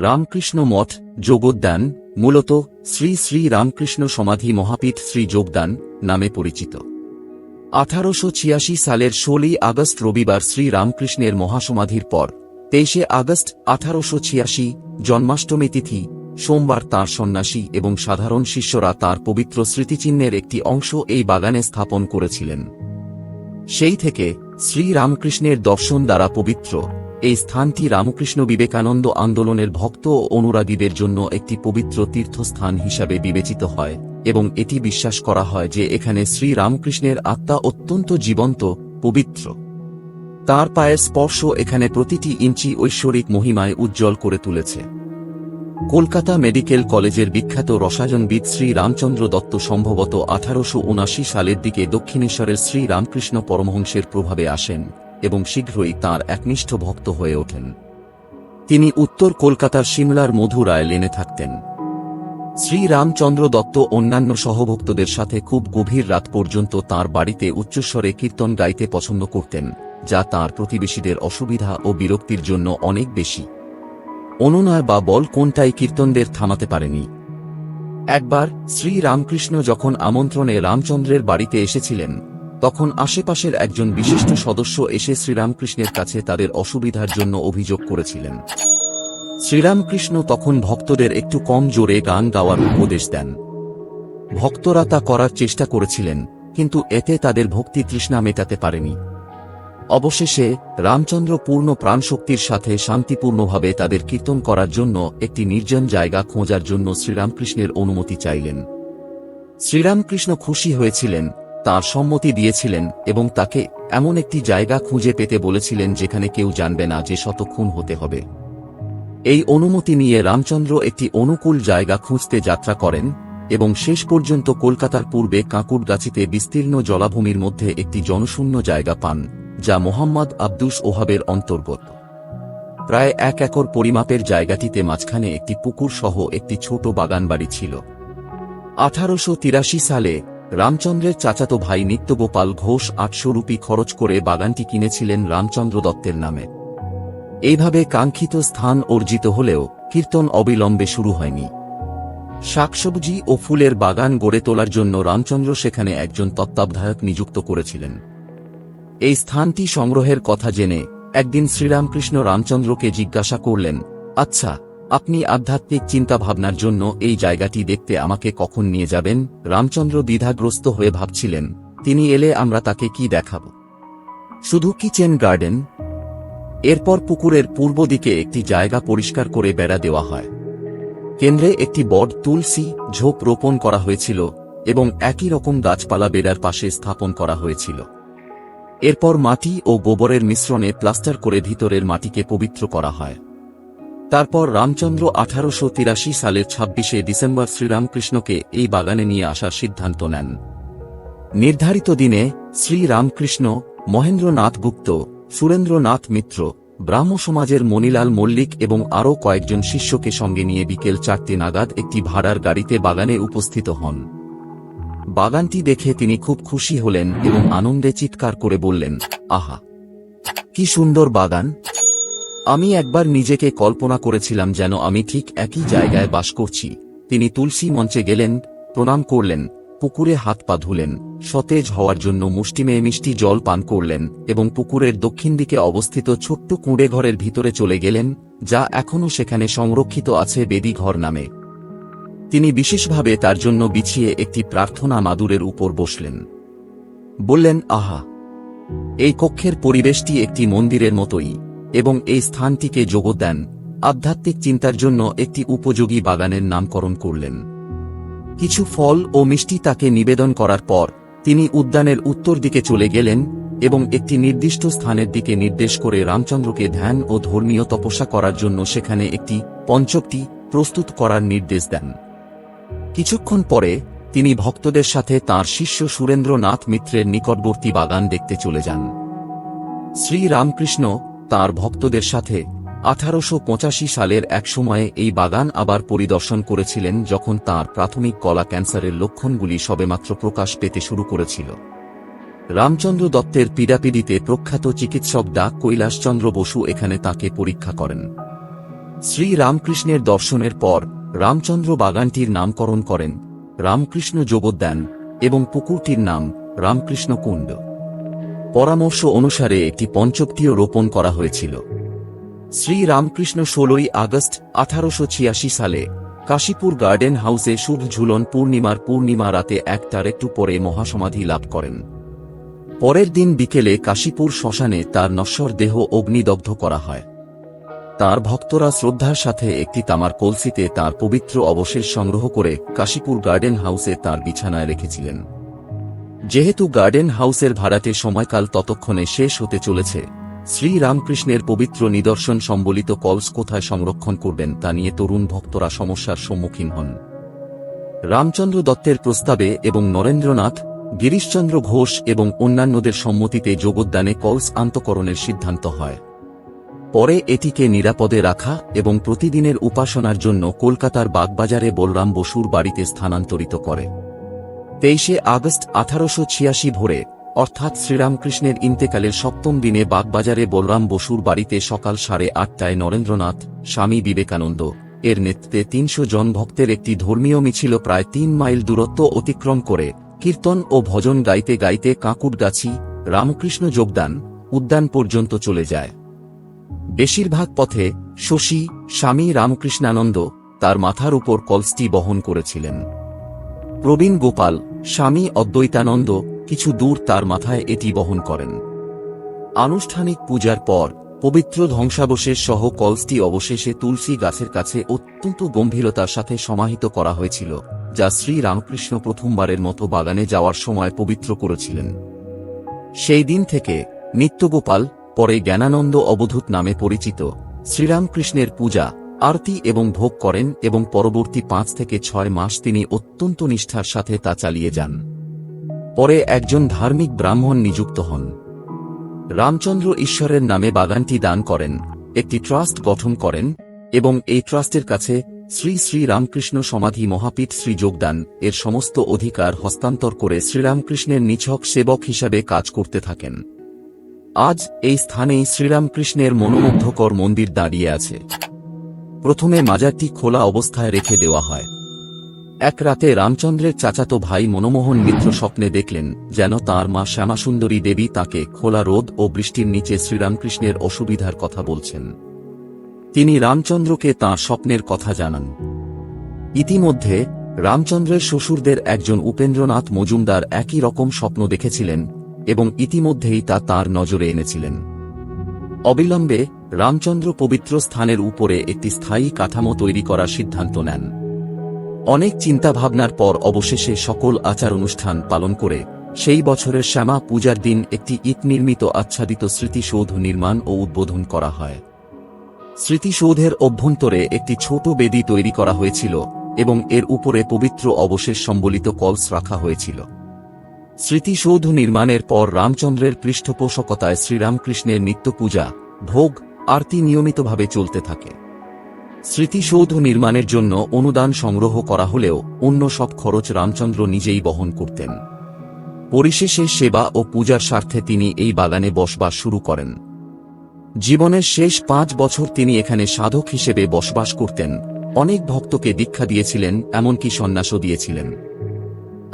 রামকৃষ্ণ মঠ যোগোদ্যান মূলত শ্রী শ্রী রামকৃষ্ণ সমাধি মহাপীঠ শ্রী যোগদান নামে পরিচিত। 1886 সালের 16 আগস্ট রবিবার শ্রী রামকৃষ্ণের মহাসমাধির পর 23 আগস্ট 1886 জন্মাষ্টমী তিথি সোমবার তাঁর সন্ন্যাসী এবং সাধারণ শিষ্যরা তাঁর পবিত্র স্মৃতিচিহ্নের একটি অংশ এই বাগানে স্থাপন করেছিলেন। সেই থেকে শ্রী রামকৃষ্ণের দর্শন দ্বারা পবিত্র এই স্থানটি রামকৃষ্ণ বিবেকানন্দ আন্দোলনের ভক্ত ও অনুরাগীদের জন্য একটি পবিত্র তীর্থস্থান হিসাবে বিবেচিত হয় এবং এটি বিশ্বাস করা হয় যে এখানে শ্রী রামকৃষ্ণের আত্মা অত্যন্ত জীবন্ত, পবিত্র। তাঁর পায়ের স্পর্শ এখানে প্রতিটি ইঞ্চি ঐশ্বরিক মহিমায় উজ্জ্বল করে তুলেছে। কলকাতা মেডিকেল কলেজের বিখ্যাত রসায়নবিদ শ্রী রামচন্দ্র দত্ত সম্ভবত 1879 সালের দিকে দক্ষিণেশ্বরের শ্রী রামকৃষ্ণ পরমহংসের প্রভাবে আসেন এবং শীঘ্রই তাঁর একনিষ্ঠ ভক্ত হয়ে ওঠেন। তিনি উত্তর কলকাতার সিমলার মধুরায় লেনে থাকতেন। শ্রী রামচন্দ্র দত্ত অন্যান্য সহভক্তদের সাথে খুব গভীর রাত পর্যন্ত তাঁর বাড়িতে উচ্চস্বরে কীর্তন গাইতে পছন্দ করতেন, যা তাঁর প্রতিবেশীদের অসুবিধা ও বিরক্তির জন্য অনেক বেশি। অনুনয় বা বল কোনটাই কীর্তনদের থামাতে পারেনি। একবার শ্রী রামকৃষ্ণ যখন আমন্ত্রণে রামচন্দ্রের বাড়িতে এসেছিলেন, তখন আশেপাশের একজন বিশিষ্ট সদস্য এসে শ্রীরামকৃষ্ণের কাছে তাদের অসুবিধার জন্য অভিযোগ করেছিলেন। শ্রীরামকৃষ্ণ তখন ভক্তদের একটু কম জোরে গান গাওয়ার উপদেশ দেন। ভক্তরা তা করার চেষ্টা করেছিলেন, কিন্তু এতে তাদের ভক্তি তৃষ্ণা মেটাতে পারেনি। অবশেষে রামচন্দ্র পূর্ণ প্রাণশক্তির সাথে শান্তিপূর্ণভাবে তাদের কীর্তন করার জন্য একটি নির্জন জায়গা খোঁজার জন্য শ্রীরামকৃষ্ণের অনুমতি চাইলেন। শ্রীরামকৃষ্ণ খুশি হয়েছিলেন, তাঁর সম্মতি দিয়েছিলেন এবং তাকে এমন একটি জায়গা খুঁজে পেতে বলেছিলেন যেখানে কেউ জানবে না যে শতক্ষণ হতে হবে। এই অনুমতি নিয়ে রামচন্দ্র একটি অনুকূল জায়গা খুঁজতে যাত্রা করেন এবং শেষ পর্যন্ত কলকাতার পূর্বে কাঁকুড়গাছিতে বিস্তীর্ণ জলাভূমির মধ্যে একটি জনশূন্য জায়গা পান, যা মোহাম্মদ আব্দুস ওহাবের অন্তর্গত। প্রায় 1 একর পরিমাপের জায়গাটিতে মাঝখানে একটি পুকুর সহ একটি ছোট বাগানবাড়ি ছিল। 1883 সালে রামচন্দ্রের চাচাতো ভাই নিত্যগোপাল ঘোষ 800 রুপি খরচ করে বাগানটি কিনেছিলেন রামচন্দ্র দত্তের নামে। এইভাবে কাঙ্ক্ষিত স্থান অর্জিত হলেও কীর্তন অবিলম্বে শুরু হয়নি। শাকসবজি ও ফুলের বাগান গড়ে তোলার জন্য রামচন্দ্র সেখানে একজন তত্ত্বাবধায়ক নিযুক্ত করেছিলেন। এই স্থানটি সংগ্রহের কথা জেনে একদিন শ্রীরামকৃষ্ণ রামচন্দ্রকে জিজ্ঞাসা করলেন, আচ্ছা, আপনি আধ্যাত্মিক চিন্তাভাবনার জন্য এই জায়গাটি দেখতে আমাকে কখন নিয়ে যাবেন? রামচন্দ্র দ্বিধাগ্রস্ত হয়ে ভাবছিলেন, তিনি এলে আমরা তাকে কি দেখাব? শুধু কিচেন গার্ডেন? এরপর পুকুরের পূর্ব দিকে একটি জায়গা পরিষ্কার করে বেড়া দেওয়া হয়। কেন্দ্রে একটি বট তুলসী ঝোপ রোপণ করা হয়েছিল এবং একই রকম গাছপালা বেড়ার পাশে স্থাপন করা হয়েছিল। এরপর মাটি ও গোবরের মিশ্রণে প্লাস্টার করে ভিতরের মাটিকে পবিত্র করা হয়। তারপর রামচন্দ্র 1883 সালের 26 ডিসেম্বর শ্রীরামকৃষ্ণকে এই বাগানে নিয়ে আসার সিদ্ধান্ত নেন। নির্ধারিত দিনে শ্রী রামকৃষ্ণ, মহেন্দ্রনাথ গুপ্ত, সুরেন্দ্রনাথ মিত্র, ব্রাহ্ম সমাজের মণিলাল মল্লিক এবং আরও কয়েকজন শিষ্যকে সঙ্গে নিয়ে বিকেল 4টে নাগাদ একটি ভাড়ার গাড়িতে বাগানে উপস্থিত হন। বাগানটি দেখে তিনি খুব খুশি হলেন এবং আনন্দে চিৎকার করে বললেন, আহা, কি সুন্দর বাগান! আমি একবার নিজেকে কল্পনা করেছিলাম যেন আমি ঠিক একই জায়গায় বাস করছি। তিনি তুলসী মঞ্চে গেলেন, প্রণাম করলেন, পুকুরে হাত পা ধুলেন, সতেজ হওয়ার জন্য মুষ্টিমে মিষ্টি জল পান করলেন এবং পুকুরের দক্ষিণ দিকে অবস্থিত ছোট্ট কুঁড়ে ঘরের ভিতরে চলে গেলেন, যা এখনও সেখানে সংরক্ষিত আছে বেদি ঘর নামে। তিনি বিশেষভাবে তার জন্য বিছিয়ে একটি প্রার্থনা মাদুরের উপর বসলেন। বললেন, আহা, এই কক্ষের পরিবেশটি একটি মন্দিরের মতোই এবং এই স্থানটিকে যোগদান আধ্যাত্মিক চিন্তার জন্য একটি উপযোগী বাগানের নামকরণ করলেন। কিছু ফল ও মিষ্টি তাকে নিবেদন করার পর তিনি উদ্যানের উত্তর দিকে চলে গেলেন এবং একটি নির্দিষ্ট স্থানের দিকে নির্দেশ করে রামচন্দ্রকে ধ্যান ও ধর্মীয় তপস্যা করার জন্য সেখানে একটি পঞ্চকটি প্রস্তুত করার নির্দেশ দেন। কিছুক্ষণ পরে তিনি ভক্তদের সাথে তাঁর শিষ্য সুরেন্দ্রনাথ মিত্রের নিকটবর্তী বাগান দেখতে চলে যান। শ্রী রামকৃষ্ণ তাঁর ভক্তদের সাথে 1885 সালের এক সময়ে এই বাগান আবার পরিদর্শন করেছিলেন, যখন তাঁর প্রাথমিক গলা ক্যান্সারের লক্ষণগুলি সবেমাত্র প্রকাশ পেতে শুরু করেছিল। রামচন্দ্র দত্তের পীড়াপিড়িতে প্রখ্যাত চিকিৎসক ডা কৈলাসচন্দ্র বসু এখানে তাঁকে পরীক্ষা করেন। শ্রী রামকৃষ্ণের দর্শনের পর রামচন্দ্র বাগানটির নামকরণ করেন রামকৃষ্ণ যোগোদ্যান এবং পুকুরটির নাম রামকৃষ্ণ কুণ্ড। পরামর্শ অনুসারে একটি পঞ্চবটিও রোপণ করা হয়েছিল। শ্রী রামকৃষ্ণ 16ই আগস্ট 1886 সালে কাশীপুর গার্ডেন হাউসে শুভ ঝুলন পূর্ণিমা রাতে 1টার একটু পরে মহাসমাধি লাভ করেন। পরের দিন বিকেলে কাশীপুর শ্মশানে তার নশ্বর দেহ অগ্নিদগ্ধ করা হয়। তার ভক্তরা শ্রদ্ধার সাথে একটি তামার কলসিতে তার পবিত্র অবশেষ সংগ্রহ করে কাশীপুর গার্ডেন হাউসে তার বিছানায় রেখেছিলেন। যেহেতু গার্ডেন হাউসের ভাড়াটে সময়কাল ততক্ষণে শেষ হতে চলেছে, শ্রী রামকৃষ্ণের পবিত্র নিদর্শন সম্বলিত কলস কোথায় সংরক্ষণ করবেন তা নিয়ে তরুণ ভক্তরা সমস্যার সম্মুখীন হন। রামচন্দ্র দত্তের প্রস্তাবে এবং নরেন্দ্রনাথ, গিরিশচন্দ্র ঘোষ এবং অন্যান্যদের সম্মতিতে যোগোদ্যানে কলস আন্তঃকরণের সিদ্ধান্ত হয়। পরে এটিকে নিরাপদে রাখা এবং প্রতিদিনের উপাসনার জন্য কলকাতার বাগবাজারে বলরাম বসুর বাড়িতে স্থানান্তরিত করে। 23শে আগস্ট 1886 ভোরে অর্থাৎ শ্রীরামকৃষ্ণের ইন্তেকালের 7ম দিনে বাগবাজারে বলরাম বসুর বাড়িতে সকাল 8:30টায় নরেন্দ্রনাথ, স্বামী বিবেকানন্দ এর নেতৃত্বে 300 জন ভক্তের একটি ধর্মীয় মিছিল প্রায় 3 মাইল দূরত্ব অতিক্রম করে কীর্তন ও ভজন গাইতে গাইতে কাঁকুড়গাছি রামকৃষ্ণ যোগদান উদ্যান পর্যন্ত চলে যায়। বেশিরভাগ পথে শশী, স্বামী রামকৃষ্ণানন্দ তার মাথার উপর কলসটি বহন করেছিলেন। প্রবীণ গোপাল, স্বামী অদ্বৈতানন্দ কিছু দূর তার মাথায় এটি বহন করেন। আনুষ্ঠানিক পূজার পর পবিত্র ধ্বংসাবশেষ সহ কলসটি অবশেষে তুলসী গাছের কাছে অত্যন্ত গম্ভীরতার সাথে সমাহিত করা হয়েছিল, যা শ্রী রামকৃষ্ণ প্রথমবারের মতো বাগানে যাওয়ার সময় পবিত্র করেছিলেন। সেই দিন থেকে নিত্যগোপাল, পরে জ্ঞানানন্দ অবধূত নামে পরিচিত, শ্রীরামকৃষ্ণের পূজা, আরতি এবং ভোগ করেন এবং পরবর্তী 5 থেকে 6 মাস তিনি অত্যন্ত নিষ্ঠার সাথে তা চালিয়ে যান। পরে একজন ধার্মিক ব্রাহ্মণ নিযুক্ত হন। রামচন্দ্র ঈশ্বরের নামে বাগানটি দান করেন, একটি ট্রাস্ট গঠন করেন এবং এই ট্রাস্টের কাছে শ্রী শ্রী রামকৃষ্ণ সমাধি মহাপীঠ শ্রী যোগদান এর সমস্ত অধিকার হস্তান্তর করে শ্রীরামকৃষ্ণের নিছক সেবক হিসাবে কাজ করতে থাকেন। আজ এই স্থানেই শ্রীরামকৃষ্ণের মনোমুগ্ধকর মন্দির দাঁড়িয়ে আছে। প্রথমে মাজারটি খোলা অবস্থায় রেখে দেওয়া হয়। এক রাতে রামচন্দ্রের চাচাতো ভাই মনমোহন মিত্র স্বপ্নে দেখলেন যেন তাঁর মা শ্যামাসুন্দরী দেবী তাঁকে খোলা রোদ ও বৃষ্টির নিচে শ্রীরামকৃষ্ণের অসুবিধার কথা বলছেন। তিনি রামচন্দ্রকে তাঁর স্বপ্নের কথা জানান। ইতিমধ্যে রামচন্দ্রের শ্বশুরদের একজন উপেন্দ্রনাথ মজুমদার একই রকম স্বপ্ন দেখেছিলেন এবং ইতিমধ্যেই তা তাঁর নজরে এনেছিলেন। অবিলম্বে রামচন্দ্র পবিত্র স্থানের উপরে একটি স্থায়ী কাঠামো তৈরি করার সিদ্ধান্ত নেন। অনেক চিন্তাভাবনার পর অবশেষে সকল আচার অনুষ্ঠান পালন করে সেই বছরের শ্যামা পূজার দিন একটি ইট নির্মিত আচ্ছাদিত স্মৃতিসৌধ নির্মাণ ও উদ্বোধন করা হয়। স্মৃতিসৌধের অভ্যন্তরে একটি ছোট বেদি তৈরি করা হয়েছিল এবং এর উপরে পবিত্র অবশেষ সম্বলিত কলস রাখা হয়েছিল। স্মৃতিসৌধ নির্মাণের পর রামচন্দ্রের পৃষ্ঠপোষকতায় শ্রীরামকৃষ্ণের নিত্য পূজা, ভোগ, আরতি নিয়মিতভাবে চলতে থাকে। স্মৃতিসৌধ নির্মাণের জন্য অনুদান সংগ্রহ করা হলেও অন্য সব খরচ রামচন্দ্র নিজেই বহন করতেন। পরিশেষে সেবা ও পূজার স্বার্থে তিনি এই বাগানে বসবাস শুরু করেন। জীবনের শেষ 5 বছর তিনি এখানে সাধক হিসেবে বসবাস করতেন, অনেক ভক্তকে দীক্ষা দিয়েছিলেন, এমনকি সন্ন্যাসও দিয়েছিলেন।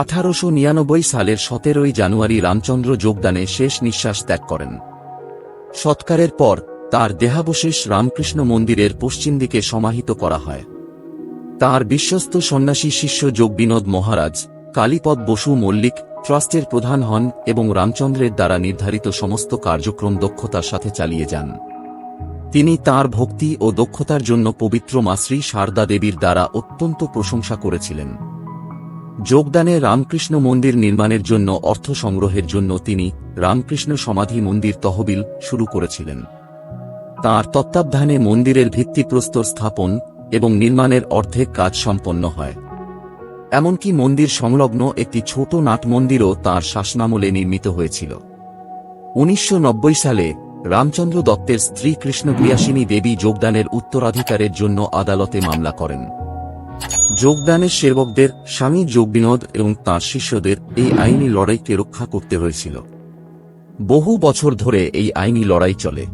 1899 সালের 17 জানুয়ারি রামচন্দ্র যোগদানে শেষ নিঃশ্বাস ত্যাগ করেন। সৎকারের পর তার দেহাবশেষ রামকৃষ্ণ মন্দিরের পশ্চিম দিকে সমাহিত করা হয়। তার বিশ্বস্ত সন্ন্যাসী শিষ্য যোগবিনোদ মহারাজ, কালীপদ বসু মল্লিক ট্রাস্টের প্রধান হন এবং রামচন্দ্রের দ্বারা নির্ধারিত সমস্ত কার্যক্রম দক্ষতার সাথে চালিয়ে যান। তিনি তার ভক্তি ও দক্ষতার জন্য পবিত্র মা শ্রী সারদা দেবীর দ্বারা অত্যন্ত প্রশংসা করেছিলেন। যোগদানে রামকৃষ্ণ মন্দির নির্মাণের জন্য অর্থ সংগ্রহের জন্য তিনি রামকৃষ্ণ সমাধি মন্দির তহবিল শুরু করেছিলেন। তাঁর তত্ত্বাবধানে মন্দিরের ভিত্তিপ্রস্তর স্থাপন এবং নির্মাণের অর্ধেক কাজ সম্পন্ন হয়। এমনকি মন্দির সংলগ্ন একটি ছোট নাট মন্দিরও তাঁর শাসনামলে নির্মিত হয়েছিল। 1990 সালে রামচন্দ্র দত্তের স্ত্রী কৃষ্ণপ্রিয়াসিনী দেবী যোগদানের উত্তরাধিকারের জন্য আদালতে মামলা করেন। যোগদানের সেবকদের স্বামী যোগবিনোদ এবং তাঁর শিষ্যদের এই আইনি লড়াইকে রক্ষা করতে হয়েছিল। বহু বছর ধরে এই আইনি লড়াই চলে।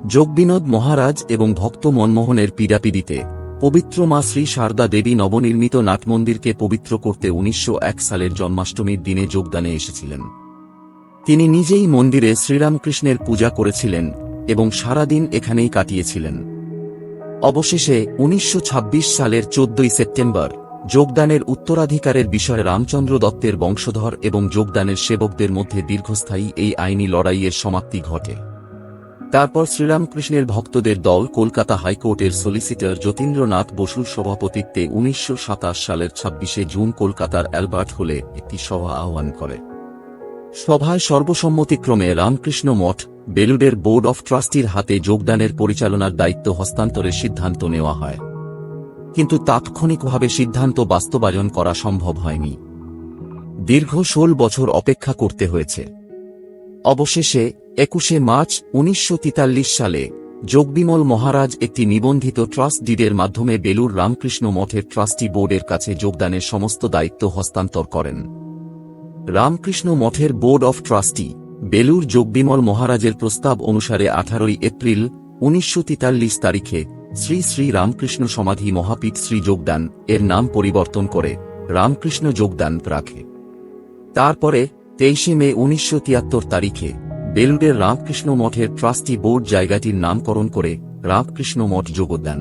যোগবিনোদ মহারাজ এবং ভক্ত মনমোহনের পীড়াপিড়িতে পবিত্র মা শ্রী শারদা দেবী নবনির্মিত নাটমন্দিরকে পবিত্র করতে 1901 সালের জন্মাষ্টমীর দিনে যোগদানে এসেছিলেন। তিনি নিজেই মন্দিরে শ্রীরামকৃষ্ণের পূজা করেছিলেন এবং সারাদিন এখানেই কাটিয়েছিলেন। অবশেষে 1926 সালের 14 সেপ্টেম্বর যোগদানের উত্তরাধিকারের বিষয়ে রামচন্দ্র দত্তের বংশধর এবং যোগদানের সেবকদের মধ্যে দীর্ঘস্থায়ী এই আইনি লড়াইয়ের সমাপ্তি ঘটে। তারপর শ্রীরামকৃষ্ণের ভক্তদের দল কলকাতা হাইকোর্টের সলিসিটর যতীন্দ্রনাথ বসুর সভাপতিত্বে 1927 সালের 26 জুন কলকাতার অ্যালবার্ট হলে একটি সভা আহ্বান করে। সভায় সর্বসম্মতিক্রমে রামকৃষ্ণ মঠ বেলুড়ের বোর্ড অফ ট্রাস্টির হাতে যোগদানের পরিচালনার দায়িত্ব হস্তান্তরের সিদ্ধান্ত নেওয়া হয়, কিন্তু তাৎক্ষণিকভাবে সিদ্ধান্ত বাস্তবায়ন করা সম্ভব হয়নি। দীর্ঘ 16 বছর অপেক্ষা করতে হয়েছে। অবশেষে 21 মার্চ 1943 সালে যোগবিমল মহারাজ একটি নিবন্ধিত ট্রাস্ট ডিডের মাধ্যমে বেলুড় রামকৃষ্ণ মঠের ট্রাস্টি বোর্ডের কাছে যোগদানের সমস্ত দায়িত্ব হস্তান্তর করেন। রামকৃষ্ণ মঠের বোর্ড অফ ট্রাস্টি বেলুড় যোগবিমল মহারাজের প্রস্তাব অনুসারে 18 এপ্রিল 1943 তারিখে শ্রী শ্রী রামকৃষ্ণ সমাধি মহাপীঠ শ্রী যোগদান এর নাম পরিবর্তন করে রামকৃষ্ণ যোগদান রাখে। তারপরে 23 মে 1973 তারিখে বেলুড়ের রামকৃষ্ণ মঠের ট্রাস্টি বোর্ড জায়গাটির নামকরণ করে রামকৃষ্ণ মঠ যোগদান।